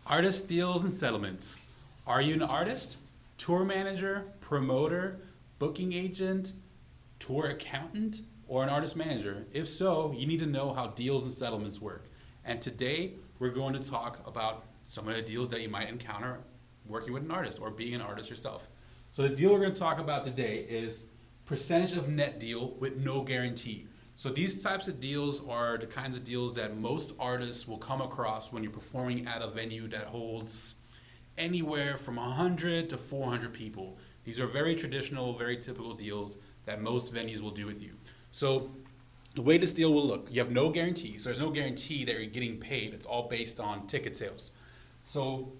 Artist deals and settlements. Are you an artist, tour manager, promoter, booking agent, tour accountant, or an artist manager? If so, you need to know how deals and settlements work. And today, we're going to talk about some of the deals that you might encounter working with an artist or being an artist yourself. So the deal we're going to talk about today is percentage of net deal with no guarantee. So these types of deals are the kinds of deals that most artists will come across when you're performing at a venue that holds anywhere from 100 to 400 people. These are very traditional, very typical deals that most venues will do with you. So the way this deal will look, you have no guarantee. So there's no guarantee that you're getting paid. It's all based on ticket sales. So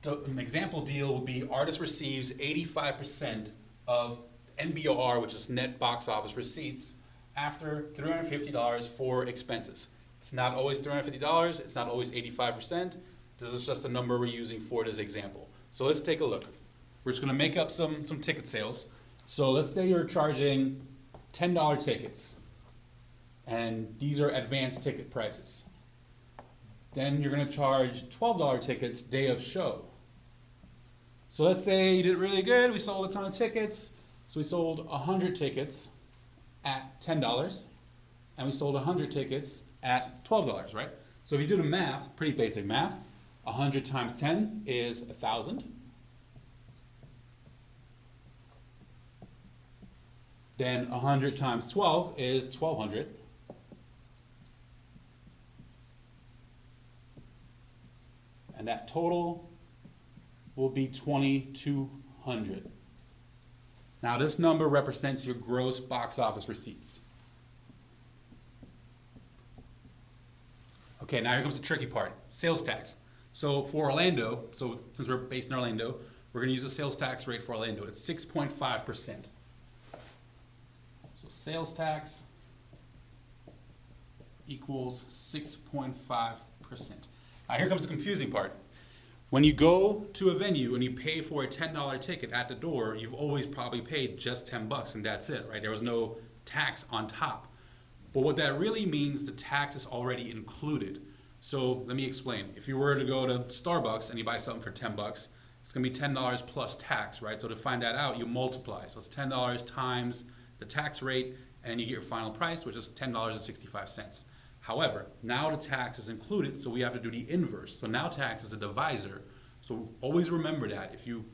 an example deal would be artist receives 85% of NBOR, which is net box office receipts, after $350 for expenses. It's not always $350, it's not always 85%. This is just a number we're using for this example. So let's take a look. We're just gonna make up some ticket sales. So let's say you're charging $10 tickets, and these are advanced ticket prices. Then you're gonna charge $12 tickets day of show. So let's say you did really good, we sold a ton of tickets. So we sold 100 tickets at $10, and we sold 100 tickets at $12, right? So if you do the math, pretty basic math, 100 times 10 is 1,000. Then 100 times 12 is 1,200. And that total will be 2,200. Now this number represents your gross box office receipts. Okay, now here comes the tricky part, sales tax. So for Orlando, so since we're based in Orlando, we're gonna use the sales tax rate for Orlando. It's 6.5%. So sales tax equals 6.5%. Now here comes the confusing part. When you go to a venue and you pay for a $10 ticket at the door, you've always probably paid just 10 bucks and that's it, right? There was no tax on top. But what that really means, the tax is already included. So let me explain. If you were to go to Starbucks and you buy something for 10 bucks, it's gonna be $10 plus tax, right? So to find that out, you multiply. So it's $10 times the tax rate and you get your final price, which is $10.65. However, now the tax is included, so we have to do the inverse. So now tax is a divisor. So always remember that. If you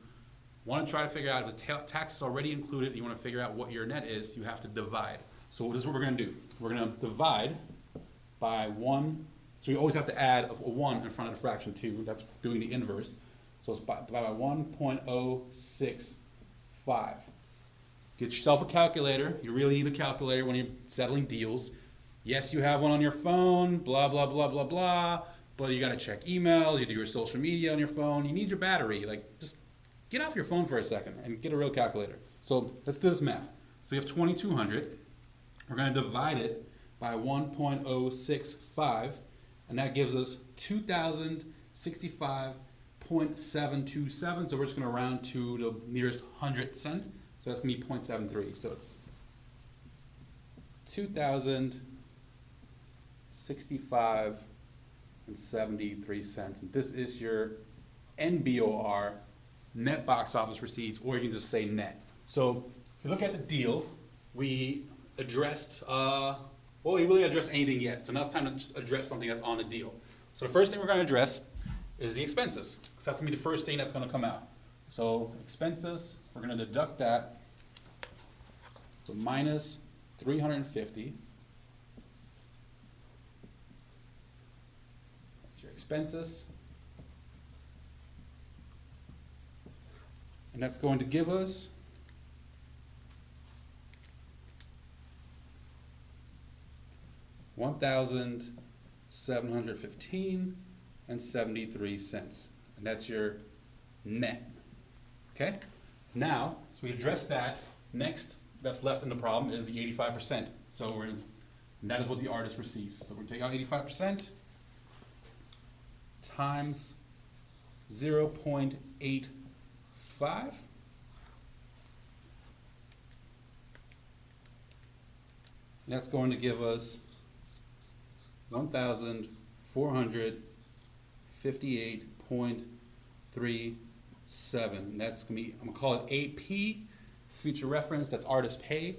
want to try to figure out if the tax is already included and you want to figure out what your net is, you have to divide. So this is what we're going to do. We're going to divide by 1. So you always have to add a 1 in front of the fraction 2. That's doing the inverse. So it's divide by 1.065. Get yourself a calculator. You really need a calculator when you're settling deals. Yes, you have one on your phone, blah, blah, blah, blah, blah, but you gotta check emails, you do your social media on your phone, you need your battery. Like, just get off your phone for a second and get a real calculator. So let's do this math. So you have 2,200. We're gonna divide it by 1.065, and that gives us 2,065.727. So we're just gonna round to the nearest 100th cent. So that's gonna be 0.73. So it's 2,065.73. And this is your NBOR, net box office receipts, or you can just say net. So if you look at the deal, we addressed, well, we really addressed anything yet. So now it's time to address something that's on the deal. So the first thing we're going to address is the expenses, because that's going to be the first thing that's going to come out. So expenses, we're going to deduct that. So minus 350. That's your expenses. And that's going to give us $1,715.73, and that's your net. Okay? Now, so we address that. Next, that's left in the problem is the 85%. So and that is what the artist receives. So we're going to take out 85% times 0.85. And that's going to give us $1,450.73. 58.37. That's gonna be, I'm gonna call it AP, future reference, that's artist pay.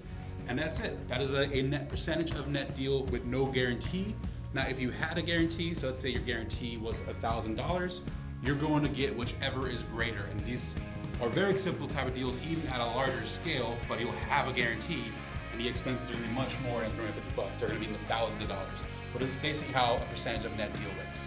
And that's it. That is a net percentage of net deal with no guarantee. Now, if you had a guarantee, so let's say your guarantee was $1,000, you're going to get whichever is greater. And these are very typical type of deals, even at a larger scale, but you'll have a guarantee, and the expenses are gonna be much more than $350. They're gonna be in the thousands of dollars. But it's basically how a percentage of net deal works.